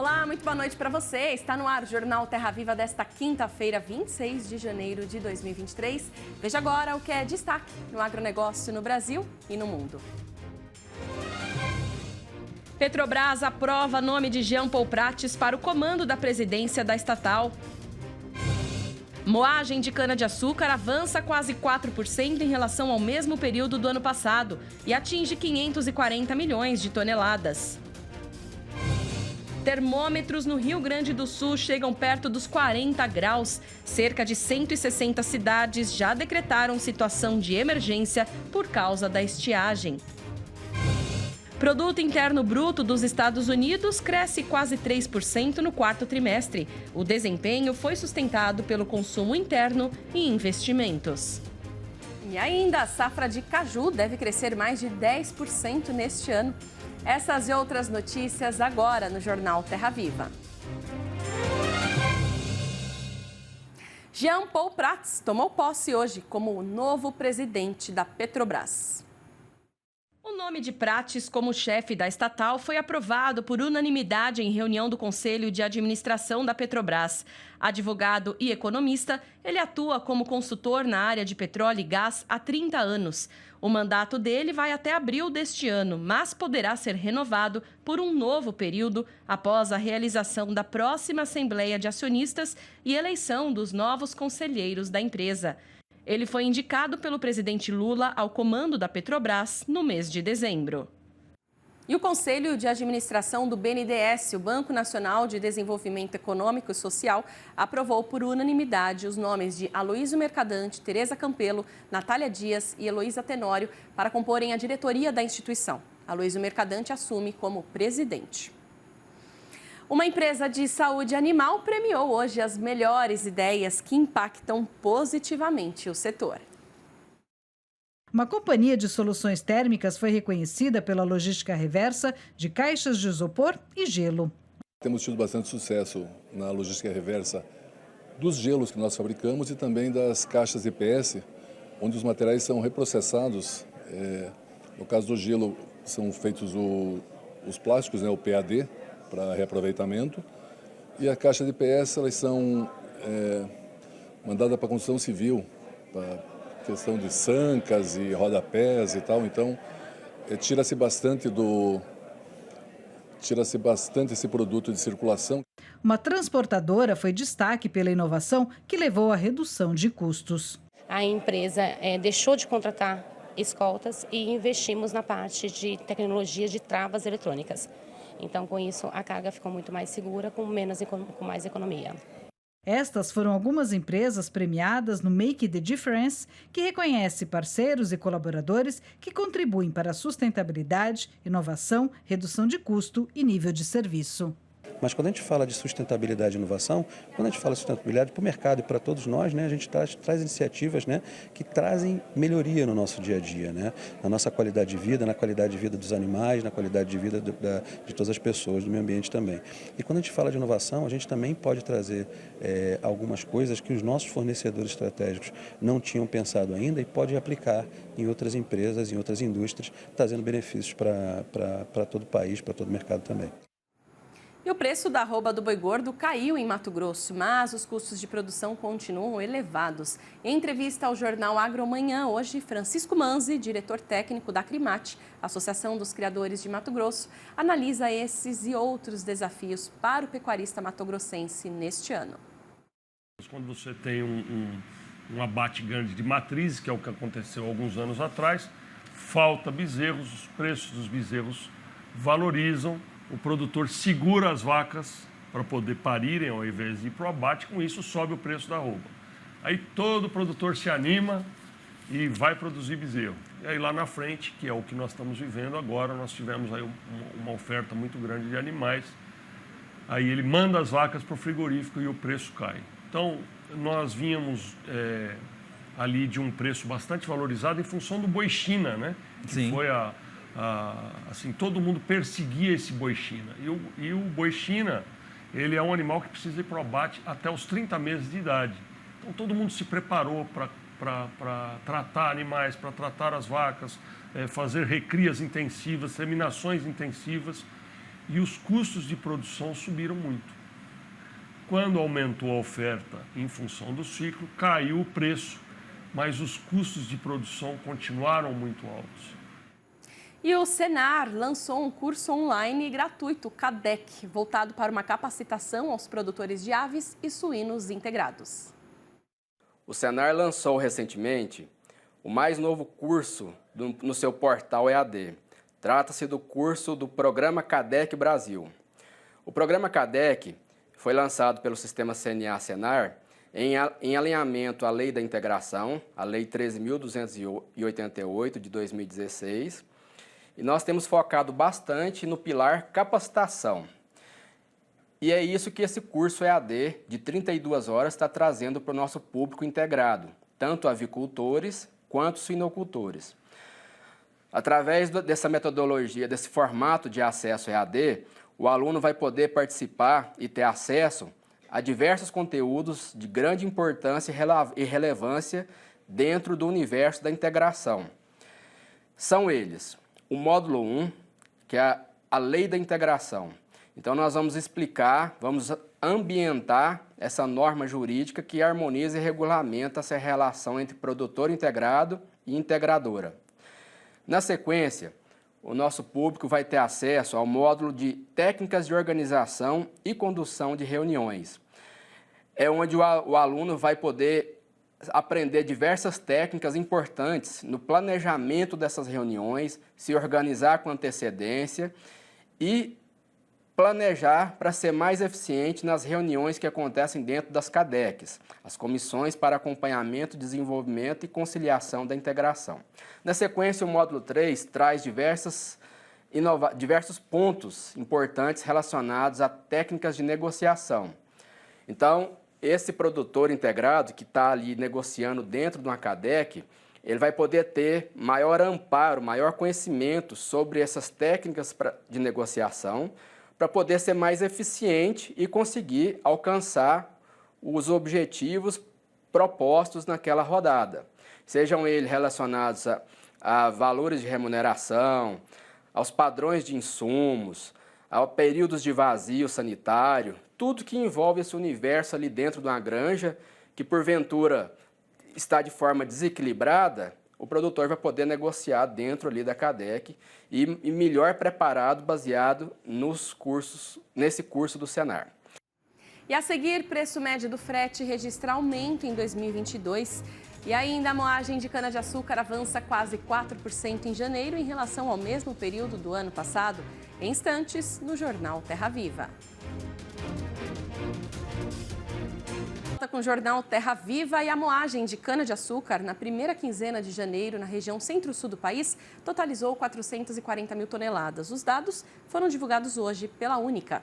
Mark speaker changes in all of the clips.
Speaker 1: Olá, muito boa noite para você. Está no ar o Jornal Terra Viva desta quinta-feira, 26 de janeiro de 2023. Veja agora o que é destaque no agronegócio no Brasil e no mundo. Petrobras aprova nome de Jean Paul Prates para o comando da presidência da estatal. Moagem de cana-de-açúcar avança quase 4% em relação ao mesmo período do ano passado e atinge 540 milhões de toneladas. Termômetros no Rio Grande do Sul chegam perto dos 40 graus. Cerca de 160 cidades já decretaram situação de emergência por causa da estiagem. Produto Interno Bruto dos Estados Unidos cresce quase 3% no quarto trimestre. O desempenho foi sustentado pelo consumo interno e investimentos. E ainda, a safra de caju deve crescer mais de 10% neste ano. Essas e outras notícias agora no Jornal Terra Viva. Jean Paul Prates tomou posse hoje como o novo presidente da Petrobras. O nome de Prates como chefe da estatal foi aprovado por unanimidade em reunião do Conselho de Administração da Petrobras. Advogado e economista, ele atua como consultor na área de petróleo e gás há 30 anos. O mandato dele vai até abril deste ano, mas poderá ser renovado por um novo período após a realização da próxima Assembleia de Acionistas e eleição dos novos conselheiros da empresa. Ele foi indicado pelo presidente Lula ao comando da Petrobras no mês de dezembro. E o Conselho de Administração do BNDES, o Banco Nacional de Desenvolvimento Econômico e Social, aprovou por unanimidade os nomes de Aloísio Mercadante, Tereza Campelo, Natália Dias e Heloísa Tenório para comporem a diretoria da instituição. Aloísio Mercadante assume como presidente. Uma empresa de saúde animal premiou hoje as melhores ideias que impactam positivamente o setor.
Speaker 2: Uma companhia de soluções térmicas foi reconhecida pela logística reversa de caixas de isopor e gelo.
Speaker 3: Temos tido bastante sucesso na logística reversa dos gelos que nós fabricamos e também das caixas EPS, onde os materiais são reprocessados. No caso do gelo, são feitos os plásticos, o PAD, para reaproveitamento, e a caixa de EPS, elas são mandadas para a construção civil, para questão de sancas e rodapés e tal. Então, tira-se bastante esse produto de circulação.
Speaker 2: Uma transportadora foi destaque pela inovação que levou à redução de custos.
Speaker 4: A empresa deixou de contratar escoltas e investimos na parte de tecnologia de travas eletrônicas. Então, com isso, a carga ficou muito mais segura, com mais economia.
Speaker 2: Estas foram algumas empresas premiadas no Make the Difference, que reconhece parceiros e colaboradores que contribuem para a sustentabilidade, inovação, redução de custo e nível de serviço.
Speaker 5: Mas quando a gente fala de sustentabilidade e inovação, quando a gente fala de sustentabilidade para o mercado e para todos nós, a gente traz iniciativas que trazem melhoria no nosso dia a dia, na nossa qualidade de vida, na qualidade de vida dos animais, na qualidade de vida de todas as pessoas, do meio ambiente também. E quando a gente fala de inovação, a gente também pode trazer algumas coisas que os nossos fornecedores estratégicos não tinham pensado ainda e pode aplicar em outras empresas, em outras indústrias, trazendo benefícios para todo o país, para todo o mercado também.
Speaker 1: E o preço da arroba do boi gordo caiu em Mato Grosso, mas os custos de produção continuam elevados. Em entrevista ao jornal Agromanhã, hoje, Francisco Manzi, diretor técnico da Crimate, Associação dos Criadores de Mato Grosso, analisa esses e outros desafios para o pecuarista matogrossense neste ano.
Speaker 6: Quando você tem um abate grande de matrizes, que é o que aconteceu alguns anos atrás, falta bezerros, os preços dos bezerros valorizam, o produtor segura as vacas para poder parirem ao invés de ir para o abate, com isso sobe o preço da arroba. Aí todo produtor se anima e vai produzir bezerro. E aí lá na frente, que é o que nós estamos vivendo agora, nós tivemos aí uma oferta muito grande de animais, aí ele manda as vacas para o frigorífico e o preço cai. Então, nós vínhamos ali de um preço bastante valorizado em função do boi China, Que
Speaker 7: Sim.
Speaker 6: foi assim, todo mundo perseguia esse boi China. E o boi China, ele é um animal que precisa ir para o abate até os 30 meses de idade. Então, todo mundo se preparou para tratar animais, para tratar as vacas, fazer recrias intensivas, seminações intensivas. e os custos de produção subiram muito. Quando aumentou a oferta em função do ciclo, caiu o preço, mas os custos de produção continuaram muito altos.
Speaker 1: E o Senar lançou um curso online gratuito, CADEC, voltado para uma capacitação aos produtores de aves e suínos integrados.
Speaker 7: O Senar lançou recentemente o mais novo curso no seu portal EAD. Trata-se do curso do Programa CADEC Brasil. O Programa CADEC foi lançado pelo Sistema CNA-Senar em alinhamento à Lei da Integração, a Lei 13.288 de 2016, e nós temos focado bastante no pilar capacitação. E é isso que esse curso EAD de 32 horas está trazendo para o nosso público integrado, tanto avicultores quanto suinocultores. Através dessa metodologia, desse formato de acesso EAD, o aluno vai poder participar e ter acesso a diversos conteúdos de grande importância e relevância dentro do universo da integração. São eles o módulo 1, que é a Lei da Integração. Então, nós vamos explicar, vamos ambientar essa norma jurídica que harmoniza e regulamenta essa relação entre produtor integrado e integradora. Na sequência, o nosso público vai ter acesso ao módulo de técnicas de organização e condução de reuniões. É onde o aluno vai poder aprender diversas técnicas importantes no planejamento dessas reuniões, se organizar com antecedência e planejar para ser mais eficiente nas reuniões que acontecem dentro das CADECs, as Comissões para Acompanhamento, Desenvolvimento e Conciliação da Integração. Na sequência, o módulo 3 traz diversos pontos importantes relacionados a técnicas de negociação. Então, esse produtor integrado que está ali negociando dentro de uma CADEC, ele vai poder ter maior amparo, maior conhecimento sobre essas técnicas de negociação, para poder ser mais eficiente e conseguir alcançar os objetivos propostos naquela rodada. Sejam eles relacionados a valores de remuneração, aos padrões de insumos, a períodos de vazio sanitário, tudo que envolve esse universo ali dentro de uma granja, que porventura está de forma desequilibrada, o produtor vai poder negociar dentro ali da CADEC e melhor preparado, baseado nesse curso do Senar.
Speaker 1: E a seguir, preço médio do frete registra aumento em 2022. E ainda a moagem de cana-de-açúcar avança quase 4% em janeiro em relação ao mesmo período do ano passado. Em instantes, no Jornal Terra Viva. Com o Jornal Terra Viva, e a moagem de cana-de-açúcar na primeira quinzena de janeiro na região centro-sul do país totalizou 440 mil toneladas. Os dados foram divulgados hoje pela Única.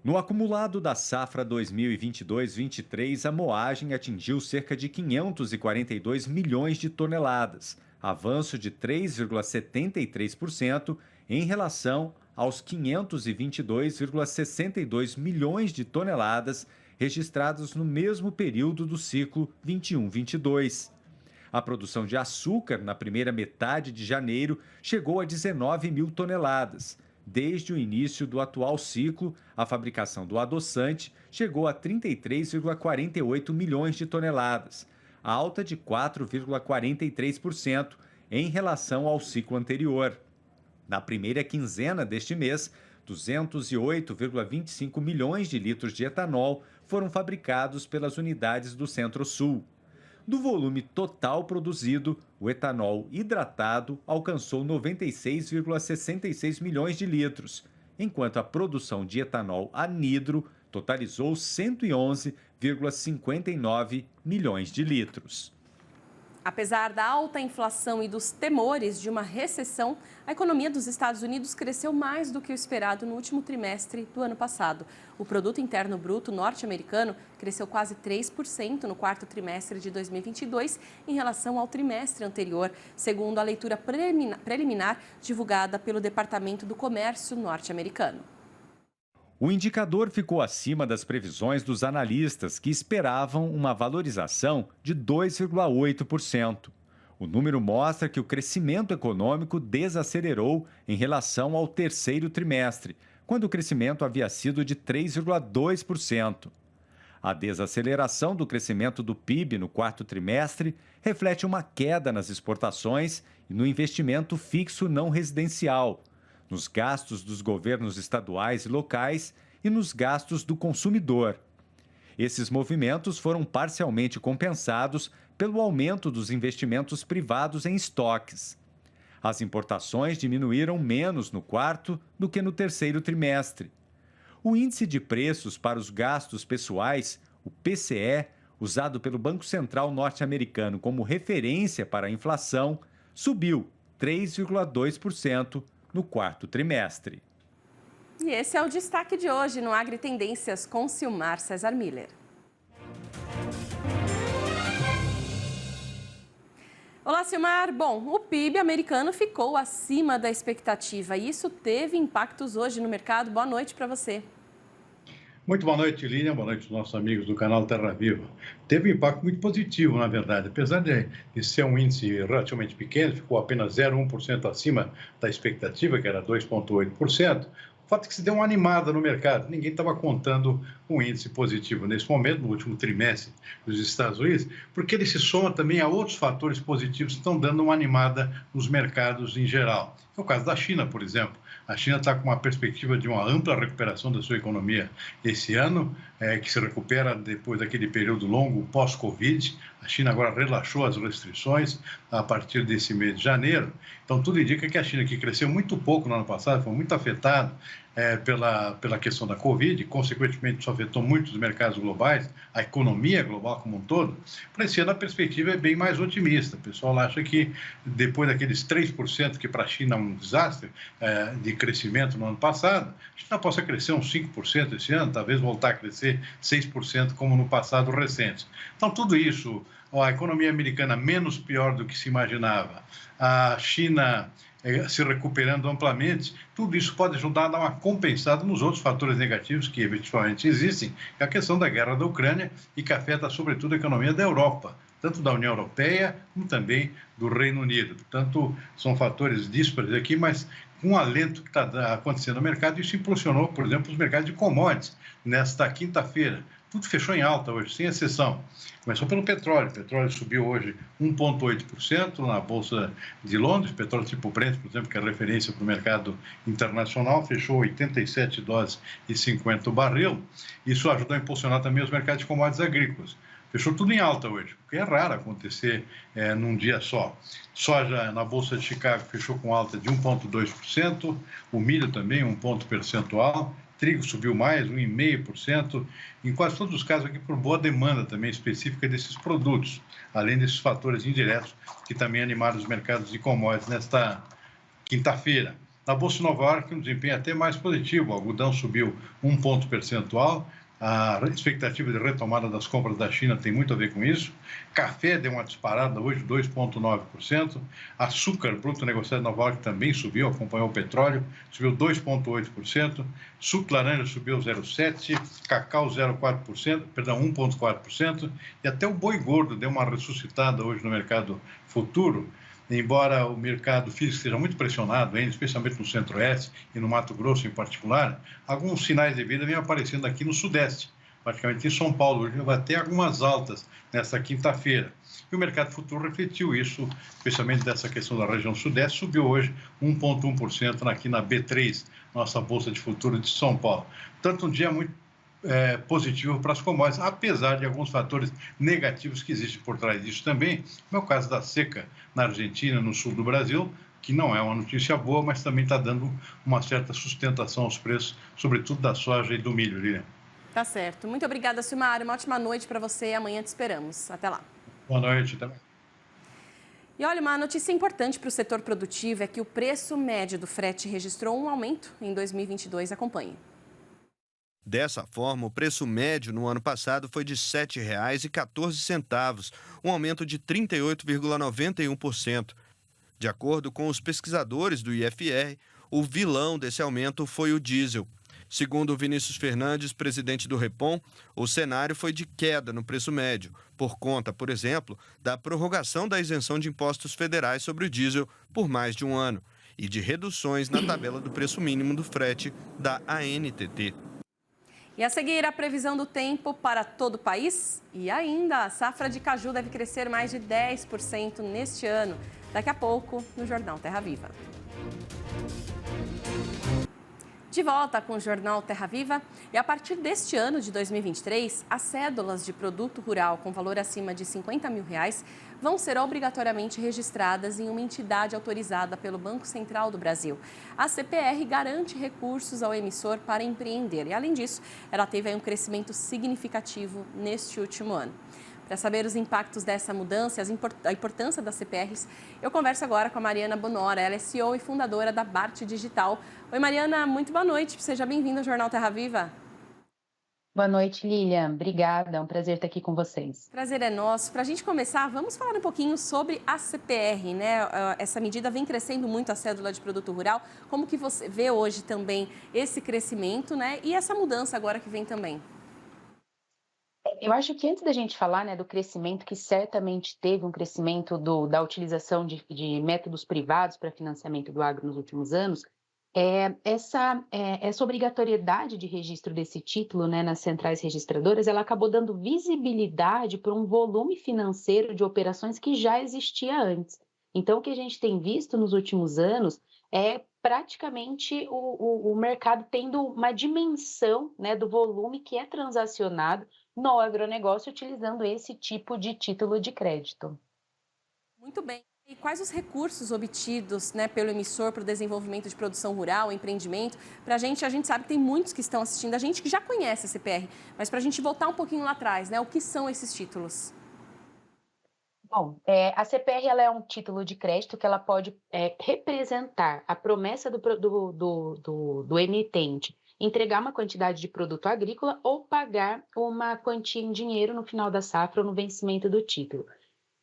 Speaker 8: No acumulado da safra 2022-23, a moagem atingiu cerca de 542 milhões de toneladas, avanço de 3,73% em relação aos 522,62 milhões de toneladas registrados no mesmo período do ciclo 21-22. A produção de açúcar na primeira metade de janeiro chegou a 19 mil toneladas. Desde o início do atual ciclo, a fabricação do adoçante chegou a 33,48 milhões de toneladas, alta de 4,43% em relação ao ciclo anterior. Na primeira quinzena deste mês, 208,25 milhões de litros de etanol foram fabricados pelas unidades do Centro-Sul. Do volume total produzido, o etanol hidratado alcançou 96,66 milhões de litros, enquanto a produção de etanol anidro totalizou 111,59 milhões de litros.
Speaker 1: Apesar da alta inflação e dos temores de uma recessão, a economia dos Estados Unidos cresceu mais do que o esperado no último trimestre do ano passado. O Produto Interno Bruto norte-americano cresceu quase 3% no quarto trimestre de 2022 em relação ao trimestre anterior, segundo a leitura preliminar divulgada pelo Departamento do Comércio norte-americano.
Speaker 8: O indicador ficou acima das previsões dos analistas, que esperavam uma valorização de 2,8%. O número mostra que o crescimento econômico desacelerou em relação ao terceiro trimestre, quando o crescimento havia sido de 3,2%. A desaceleração do crescimento do PIB no quarto trimestre reflete uma queda nas exportações e no investimento fixo não residencial, nos gastos dos governos estaduais e locais e nos gastos do consumidor. Esses movimentos foram parcialmente compensados pelo aumento dos investimentos privados em estoques. As importações diminuíram menos no quarto do que no terceiro trimestre. O índice de preços para os gastos pessoais, o PCE, usado pelo Banco Central norte-americano como referência para a inflação, subiu 3,2% no quarto trimestre.
Speaker 1: E esse é o destaque de hoje no Agri Tendências com Silmar César Miller. Olá, Silmar. Bom, o PIB americano ficou acima da expectativa e isso teve impactos hoje no mercado. Boa noite para você.
Speaker 9: Muito boa noite, Línia. Boa noite aos nossos amigos do canal Terra Viva. Teve um impacto muito positivo, na verdade. Apesar de ser um índice relativamente pequeno, ficou apenas 0,1% acima da expectativa, que era 2,8%. O fato é que se deu uma animada no mercado. Ninguém estava contando com um índice positivo nesse momento, no último trimestre dos Estados Unidos, porque ele se soma também a outros fatores positivos que estão dando uma animada nos mercados em geral. É o caso da China, por exemplo. A China está com uma perspectiva de uma ampla recuperação da sua economia esse ano, que se recupera depois daquele período longo pós-Covid. A China agora relaxou as restrições a partir desse mês de janeiro. Então, tudo indica que a China, que cresceu muito pouco no ano passado, foi muito afetada pela questão da Covid, e, consequentemente, isso afetou muito os mercados globais, a economia global como um todo. Para esse ano, a perspectiva é bem mais otimista. O pessoal acha que, depois daqueles 3% que para a China é um desastre de crescimento no ano passado, a China possa crescer uns 5% esse ano, talvez voltar a crescer 6% como no passado recente. Então, tudo isso, a economia americana menos pior do que se imaginava, a China se recuperando amplamente, tudo isso pode ajudar a dar uma compensada nos outros fatores negativos que eventualmente existem, que é a questão da guerra da Ucrânia e que afeta sobretudo a economia da Europa, tanto da União Europeia como também do Reino Unido. Portanto, são fatores díspares aqui, mas com o alento que está acontecendo no mercado, isso impulsionou, por exemplo, os mercados de commodities nesta quinta-feira. Tudo fechou em alta hoje, sem exceção. Começou pelo petróleo. O petróleo subiu hoje 1,8% na Bolsa de Londres. O petróleo tipo Brent, por exemplo, que é referência para o mercado internacional, fechou 87 dólares e 50 o barril. Isso ajudou a impulsionar também os mercados de commodities agrícolas. Fechou tudo em alta hoje, porque é raro acontecer num dia só. Soja na Bolsa de Chicago fechou com alta de 1,2%, o milho também 1 ponto percentual, trigo subiu mais, 1,5%, em quase todos os casos aqui por boa demanda também específica desses produtos, além desses fatores indiretos que também animaram os mercados de commodities nesta quinta-feira. Na Bolsa de Nova York, um desempenho até mais positivo, o algodão subiu 1 ponto percentual, a expectativa de retomada das compras da China tem muito a ver com isso. Café deu uma disparada hoje, 2,9%. Açúcar bruto negociado em Nova York também subiu, acompanhou o petróleo, subiu 2,8%. Suco de laranja subiu 0,7%. Cacau 1,4%. E até o boi gordo deu uma ressuscitada hoje no mercado futuro. Embora o mercado físico esteja muito pressionado, especialmente no Centro-Oeste e no Mato Grosso em particular, alguns sinais de vida vêm aparecendo aqui no Sudeste, praticamente em São Paulo. Hoje vai ter algumas altas nesta quinta-feira. E o mercado futuro refletiu isso, especialmente dessa questão da região Sudeste, subiu hoje 1,1% aqui na B3, nossa Bolsa de Futuro de São Paulo. Portanto, um dia muito positivo para as commodities, apesar de alguns fatores negativos que existem por trás disso também, como é o caso da seca na Argentina, no sul do Brasil, que não é uma notícia boa, mas também está dando uma certa sustentação aos preços, sobretudo da soja e do milho, Lilian.
Speaker 1: Tá certo. Muito obrigada, Silmar. Uma ótima noite para você. Amanhã te esperamos. Até lá.
Speaker 9: Boa noite. Até lá.
Speaker 1: E olha, uma notícia importante para o setor produtivo é que o preço médio do frete registrou um aumento em 2022. Acompanhe.
Speaker 10: Dessa forma, o preço médio no ano passado foi de R$ 7,14, um aumento de 38,91%. De acordo com os pesquisadores do IFR, o vilão desse aumento foi o diesel. Segundo Vinícius Fernandes, presidente do Repom, o cenário foi de queda no preço médio, por conta, por exemplo, da prorrogação da isenção de impostos federais sobre o diesel por mais de um ano e de reduções na tabela do preço mínimo do frete da ANTT.
Speaker 1: E a seguir, a previsão do tempo para todo o país. E ainda, a safra de caju deve crescer mais de 10% neste ano. Daqui a pouco, no Jornal Terra Viva. De volta com o Jornal Terra Viva. E a partir deste ano de 2023, as cédulas de produto rural com valor acima de R$50 mil vão ser obrigatoriamente registradas em uma entidade autorizada pelo Banco Central do Brasil. A CPR garante recursos ao emissor para empreender e, além disso, ela teve um crescimento significativo neste último ano. Para saber os impactos dessa mudança e a importância das CPRs, eu converso agora com a Mariana Bonora. Ela é CEO e fundadora da Bart Digital. Oi, Mariana, muito boa noite. Seja bem-vinda ao Jornal Terra Viva.
Speaker 11: Boa noite, Lilian. Obrigada, é um prazer estar aqui com vocês.
Speaker 1: Prazer é nosso. Para a gente começar, vamos falar um pouquinho sobre a CPR, né? Essa medida vem crescendo muito, a cédula de produto rural. Como que você vê hoje também esse crescimento, né? E essa mudança agora que vem também?
Speaker 11: Eu acho que antes da gente falar, né, do crescimento, que certamente teve um crescimento da utilização de métodos privados para financiamento do agro nos últimos anos, essa obrigatoriedade de registro desse título, né, nas centrais registradoras, ela acabou dando visibilidade para um volume financeiro de operações que já existia antes. Então, o que a gente tem visto nos últimos anos é praticamente o mercado tendo uma dimensão, né, do volume que é transacionado no agronegócio utilizando esse tipo de título de crédito.
Speaker 1: Muito bem. E quais os recursos obtidos, né, pelo emissor para o desenvolvimento de produção rural, empreendimento? A gente sabe que tem muitos que estão assistindo, a gente que já conhece a CPR, mas para a gente voltar um pouquinho lá atrás, né, o que são esses títulos?
Speaker 11: Bom, a CPR ela é um título de crédito que ela pode representar a promessa do emitente entregar uma quantidade de produto agrícola ou pagar uma quantia em dinheiro no final da safra ou no vencimento do título.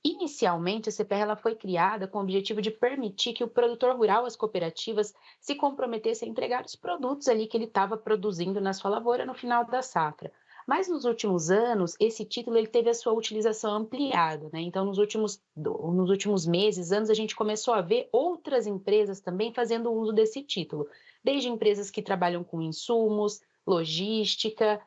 Speaker 11: Inicialmente, a CPR ela foi criada com o objetivo de permitir que o produtor rural, as cooperativas, se comprometessem a entregar os produtos ali que ele estava produzindo na sua lavoura no final da safra. Mas nos últimos anos, esse título ele teve a sua utilização ampliada, né? Então, nos últimos meses, anos, a gente começou a ver outras empresas também fazendo uso desse título, desde empresas que trabalham com insumos, logística,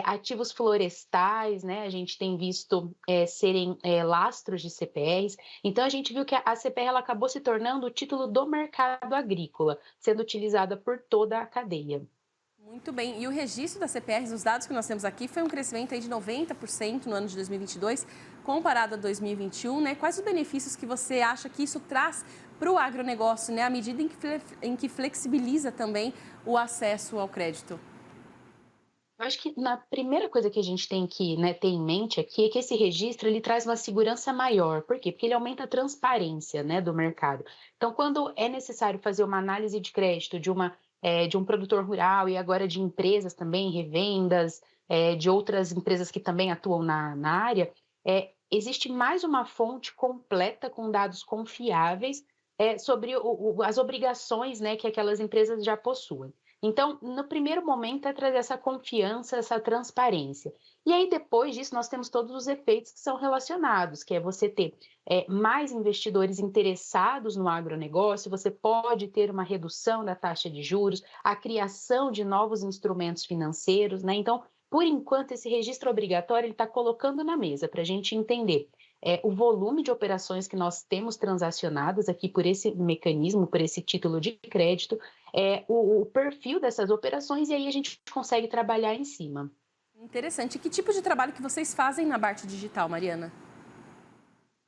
Speaker 11: ativos florestais, né? A gente tem visto serem lastros de CPRs. Então, a gente viu que a CPR ela acabou se tornando o título do mercado agrícola, sendo utilizada por toda a cadeia.
Speaker 1: Muito bem. E o registro da CPR, os dados que nós temos aqui, foi um crescimento aí de 90% no ano de 2022, comparado a 2021, né? Quais os benefícios que você acha que isso traz para o agronegócio, né? À medida em que flexibiliza também o acesso ao crédito?
Speaker 11: Eu acho que a primeira coisa que a gente tem que, né, ter em mente aqui é que esse registro ele traz uma segurança maior. Por quê? Porque ele aumenta a transparência, né, do mercado. Então, quando é necessário fazer uma análise de crédito de um produtor rural e agora de empresas também, revendas, de outras empresas que também atuam na área, existe mais uma fonte completa com dados confiáveis sobre as obrigações, né, que aquelas empresas já possuem. Então, no primeiro momento é trazer essa confiança, essa transparência. E aí, depois disso, nós temos todos os efeitos que são relacionados, que é você ter mais investidores interessados no agronegócio, você pode ter uma redução da taxa de juros, a criação de novos instrumentos financeiros, né? Então, por enquanto, esse registro obrigatório ele está colocando na mesa para a gente entender o volume de operações que nós temos transacionadas aqui por esse mecanismo, por esse título de crédito, o perfil dessas operações, e aí a gente consegue trabalhar em cima.
Speaker 1: Interessante. E que tipo de trabalho que vocês fazem na Bart Digital, Mariana?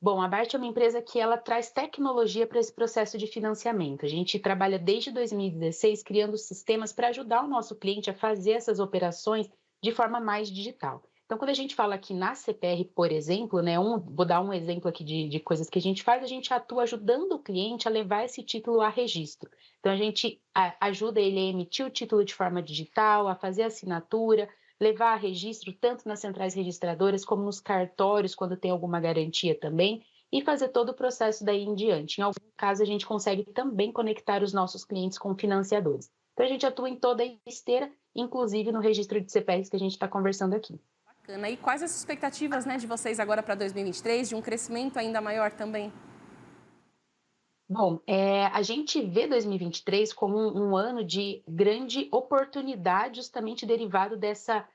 Speaker 11: Bom, a Bart é uma empresa que ela traz tecnologia para esse processo de financiamento. A gente trabalha desde 2016 criando sistemas para ajudar o nosso cliente a fazer essas operações de forma mais digital. Então, quando a gente fala aqui na CPR, por exemplo, né, vou dar um exemplo aqui de coisas que a gente faz, a gente atua ajudando o cliente a levar esse título a registro. Então, a gente ajuda ele a emitir o título de forma digital, a fazer a assinatura, levar a registro tanto nas centrais registradoras como nos cartórios, quando tem alguma garantia também, e fazer todo o processo daí em diante. Em algum caso, a gente consegue também conectar os nossos clientes com financiadores. Então, a gente atua em toda a esteira, inclusive no registro de CPRs que a gente está conversando aqui.
Speaker 1: Bacana. E quais as expectativas, né, de vocês agora para 2023, de um crescimento ainda maior também?
Speaker 11: Bom, a gente vê 2023 como um ano de grande oportunidade, justamente derivado dessa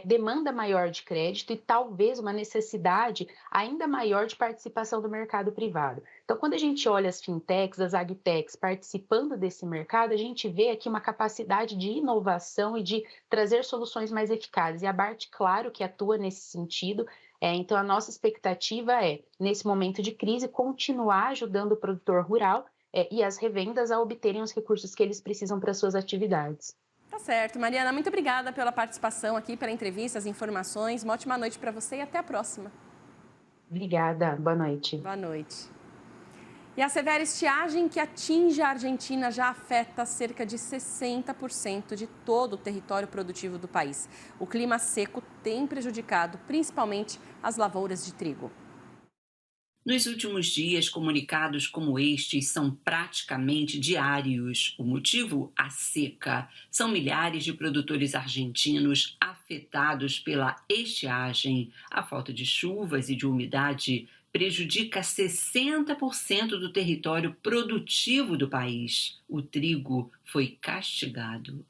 Speaker 11: demanda maior de crédito e talvez uma necessidade ainda maior de participação do mercado privado. Então, quando a gente olha as fintechs, as agtechs participando desse mercado, a gente vê aqui uma capacidade de inovação e de trazer soluções mais eficazes. E a BART, claro que atua nesse sentido. Então, a nossa expectativa é, nesse momento de crise, continuar ajudando o produtor rural e as revendas a obterem os recursos que eles precisam para suas atividades.
Speaker 1: Tá certo. Mariana, muito obrigada pela participação aqui, pela entrevista, as informações. Uma ótima noite para você e até a próxima.
Speaker 11: Obrigada. Boa noite.
Speaker 1: Boa noite. E a severa estiagem que atinge a Argentina já afeta cerca de 60% de todo o território produtivo do país. O clima seco tem prejudicado principalmente as lavouras de trigo.
Speaker 12: Nos últimos dias, comunicados como estes são praticamente diários. O motivo? A seca. São milhares de produtores argentinos afetados pela estiagem. A falta de chuvas e de umidade prejudica 60% do território produtivo do país. O trigo foi castigado.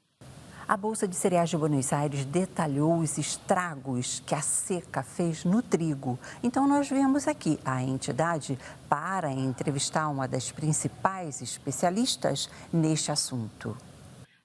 Speaker 13: A Bolsa de Cereais de Buenos Aires detalhou os estragos que a seca fez no trigo. Então, nós viemos aqui a entidade para entrevistar uma das principais especialistas neste assunto.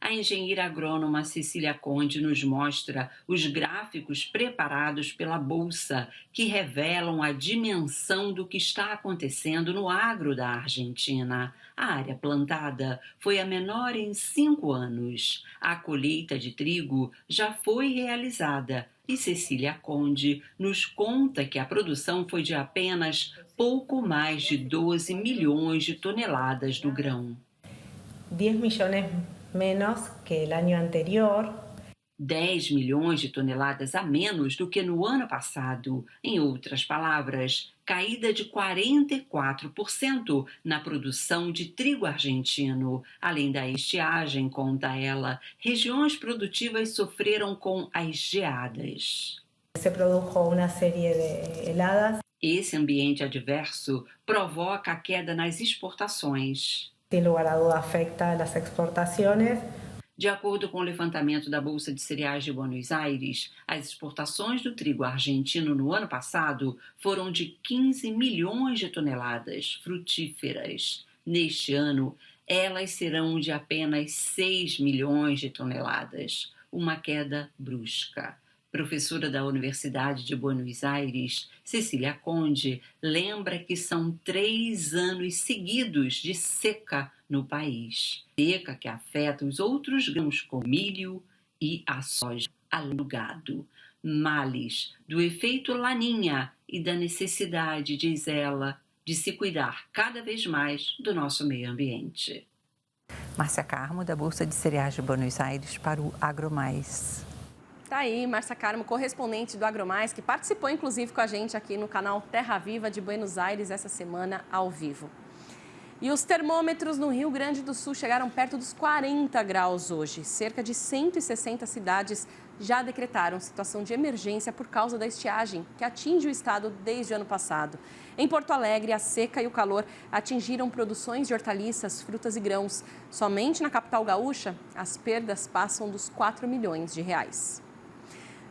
Speaker 12: A engenheira agrônoma Cecília Conde nos mostra os gráficos preparados pela Bolsa, que revelam a dimensão do que está acontecendo no agro da Argentina. A área plantada foi a menor em 5 anos. A colheita de trigo já foi realizada e Cecília Conde nos conta que a produção foi de apenas pouco mais de 12 milhões de toneladas do grão.
Speaker 14: 10 milhões menos que o ano anterior.
Speaker 12: 10 milhões de toneladas a menos do que no ano passado. Em outras palavras, caída de 44% na produção de trigo argentino. Além da estiagem, conta ela, regiões produtivas sofreram com as geadas.
Speaker 14: Se produjo uma série de heladas.
Speaker 12: Esse ambiente adverso provoca a queda nas exportações.
Speaker 14: Sem lugar a duda, afeta as exportações.
Speaker 12: De acordo com o levantamento da Bolsa de Cereais de Buenos Aires, as exportações do trigo argentino no ano passado foram de 15 milhões de toneladas frutíferas. Neste ano, elas serão de apenas 6 milhões de toneladas, uma queda brusca. Professora da Universidade de Buenos Aires, Cecília Conde, lembra que são 3 anos seguidos de seca no país. Seca que afeta os outros grãos como milho e a soja, além do gado. Males do efeito Laninha e da necessidade, diz ela, de se cuidar cada vez mais do nosso meio ambiente.
Speaker 13: Márcia Carmo, da Bolsa de Cereais de Buenos Aires, para o AgroMais.
Speaker 1: Tá aí, Márcia Carmo, correspondente do AgroMais, que participou inclusive com a gente aqui no canal Terra Viva de Buenos Aires essa semana ao vivo. E os termômetros no Rio Grande do Sul chegaram perto dos 40 graus hoje. Cerca de 160 cidades já decretaram situação de emergência por causa da estiagem, que atinge o estado desde o ano passado. Em Porto Alegre, a seca e o calor atingiram produções de hortaliças, frutas e grãos. Somente na capital gaúcha, as perdas passam dos 4 milhões de reais.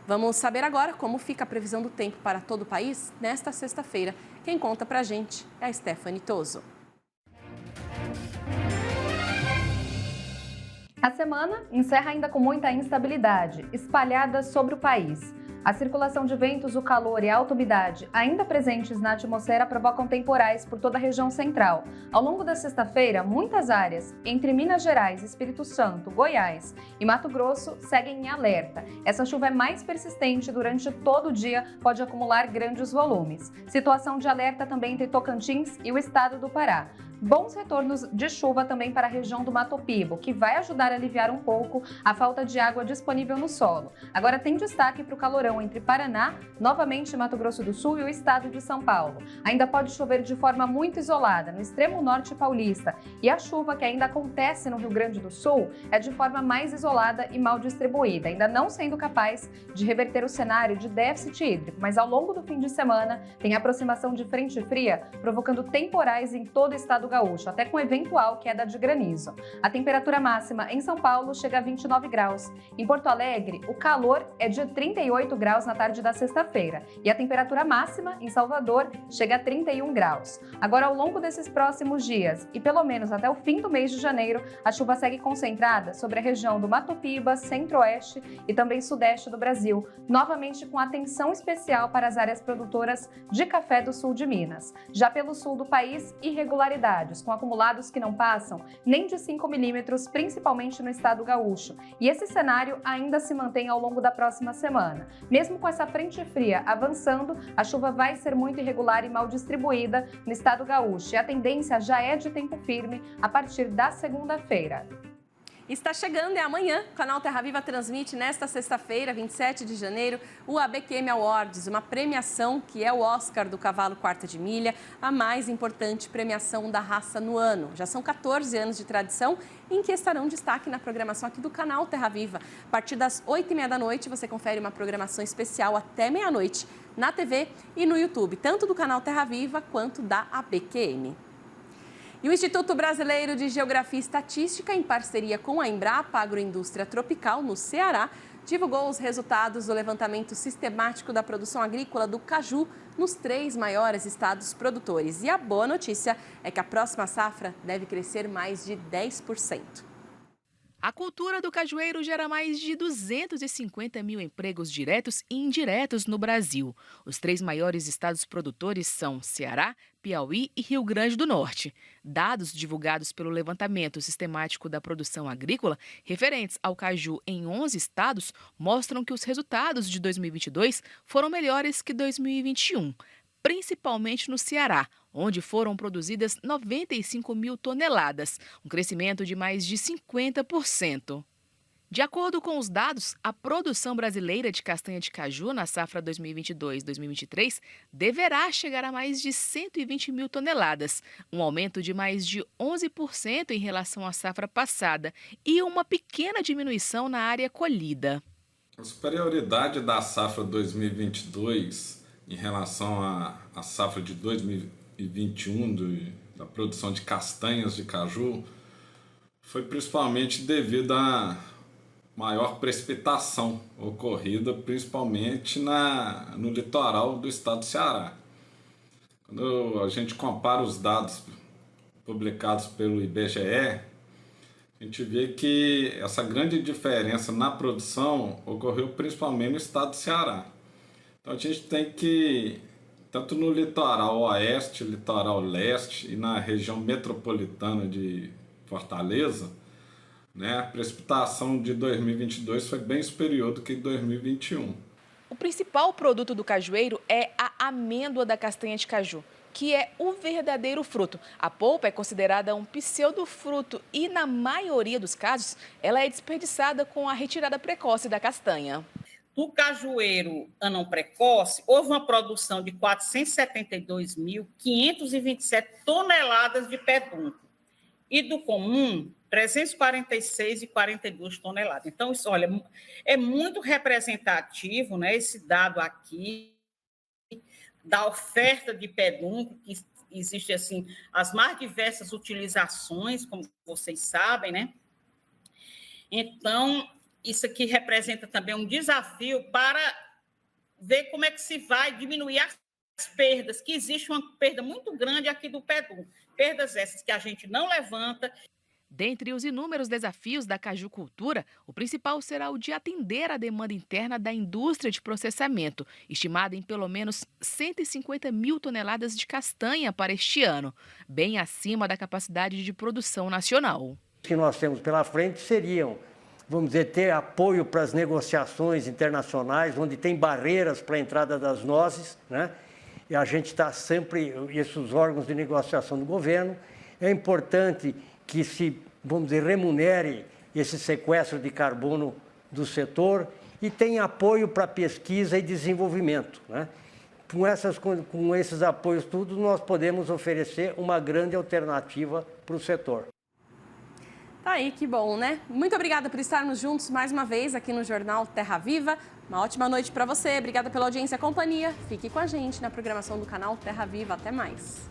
Speaker 1: Vamos saber agora como fica a previsão do tempo para todo o país nesta sexta-feira. Quem conta pra gente é a Stephanie Toso.
Speaker 15: A semana encerra ainda com muita instabilidade espalhada sobre o país. A circulação de ventos, o calor e a alta umidade ainda presentes na atmosfera provocam temporais por toda a região central. Ao longo da sexta-feira, muitas áreas entre Minas Gerais, Espírito Santo, Goiás e Mato Grosso seguem em alerta. Essa chuva é mais persistente durante todo o dia, pode acumular grandes volumes. Situação de alerta também entre Tocantins e o estado do Pará. bons retornos de chuva também para a região do Mato Piba, que vai ajudar a aliviar um pouco a falta de água disponível no solo. Agora tem destaque para o calorão entre Paraná, novamente Mato Grosso do Sul e o estado de São Paulo. Ainda pode chover de forma muito isolada no extremo norte paulista, e a chuva que ainda acontece no Rio Grande do Sul é de forma mais isolada e mal distribuída, ainda não sendo capaz de reverter o cenário de déficit hídrico, mas ao longo do fim de semana tem aproximação de frente fria, provocando temporais em todo o estado gaúcho, até com eventual queda de granizo. A temperatura máxima em São Paulo chega a 29 graus. Em Porto Alegre, o calor é de 38 graus na tarde da sexta-feira e a temperatura máxima em Salvador chega a 31 graus. Agora, ao longo desses próximos dias e pelo menos até o fim do mês de janeiro, a chuva segue concentrada sobre a região do Mato Piba, centro-oeste e também sudeste do Brasil, novamente com atenção especial para as áreas produtoras de café do sul de Minas. Já pelo sul do país, irregularidades, com acumulados que não passam nem de 5 milímetros, principalmente no estado gaúcho. E esse cenário ainda se mantém ao longo da próxima semana. Mesmo com essa frente fria avançando, a chuva vai ser muito irregular e mal distribuída no estado gaúcho. E a tendência já é de tempo firme a partir da segunda-feira.
Speaker 1: Está chegando, é amanhã. O canal Terra Viva transmite nesta sexta-feira, 27 de janeiro, o ABQM Awards, uma premiação que é o Oscar do cavalo quarta de milha, a mais importante premiação da raça no ano. Já são 14 anos de tradição em que estarão em destaque na programação aqui do canal Terra Viva. A partir das 8h30 da noite, você confere uma programação especial até meia-noite na TV e no YouTube, tanto do canal Terra Viva quanto da ABQM. E o Instituto Brasileiro de Geografia e Estatística, em parceria com a Embrapa Agroindústria Tropical, no Ceará, divulgou os resultados do levantamento sistemático da produção agrícola do caju nos 3 maiores estados produtores. E a boa notícia é que a próxima safra deve crescer mais de 10%.
Speaker 16: A cultura do cajueiro gera mais de 250 mil empregos diretos e indiretos no Brasil. Os 3 maiores estados produtores são Ceará, Piauí e Rio Grande do Norte. Dados divulgados pelo levantamento sistemático da produção agrícola, referentes ao caju em 11 estados, mostram que os resultados de 2022 foram melhores que 2021. Principalmente no Ceará, onde foram produzidas 95 mil toneladas, um crescimento de mais de 50%. De acordo com os dados, a produção brasileira de castanha de caju na safra 2022-2023 deverá chegar a mais de 120 mil toneladas, um aumento de mais de 11% em relação à safra passada e uma pequena diminuição na área colhida.
Speaker 17: A superioridade da safra 2022 em relação à safra de 2021 da produção de castanhas de caju foi principalmente devido à maior precipitação ocorrida principalmente no litoral do estado do Ceará. Quando a gente compara os dados publicados pelo IBGE, a gente vê que essa grande diferença na produção ocorreu principalmente no estado do Ceará. Então a gente tem que, tanto no litoral oeste, litoral leste e na região metropolitana de Fortaleza, né, a precipitação de 2022 foi bem superior do que 2021.
Speaker 16: O principal produto do cajueiro é a amêndoa da castanha de caju, que é o verdadeiro fruto. A polpa é considerada um pseudofruto e, na maioria dos casos, ela é desperdiçada com a retirada precoce da castanha.
Speaker 18: Do cajueiro anão precoce, houve uma produção de 472.527 toneladas de pedúnculo. E do comum, 346,42 toneladas. Então, isso, olha, é muito representativo, né, esse dado aqui da oferta de pedúnculo, que existe, assim, as mais diversas utilizações, como vocês sabem, né? Então, isso aqui representa também um desafio para ver como é que se vai diminuir as perdas, que existe uma perda muito grande aqui do pedúnculo. Perdas essas que a gente não levanta.
Speaker 16: Dentre os inúmeros desafios da cajucultura, o principal será o de atender à demanda interna da indústria de processamento, estimada em pelo menos 150 mil toneladas de castanha para este ano, bem acima da capacidade de produção nacional.
Speaker 19: O que nós temos pela frente seriam, vamos dizer, ter apoio para as negociações internacionais, onde tem barreiras para a entrada das nozes, né? E a gente está sempre, esses órgãos de negociação do governo, É importante que se, vamos dizer, remunere esse sequestro de carbono do setor e tem apoio para pesquisa e desenvolvimento, né? Com esses apoios todos, nós podemos oferecer uma grande alternativa para o setor.
Speaker 1: Tá aí, que bom, né? Muito obrigada por estarmos juntos mais uma vez aqui no Jornal Terra Viva. Uma ótima noite para você. Obrigada pela audiência e companhia. Fique com a gente na programação do canal Terra Viva. Até mais.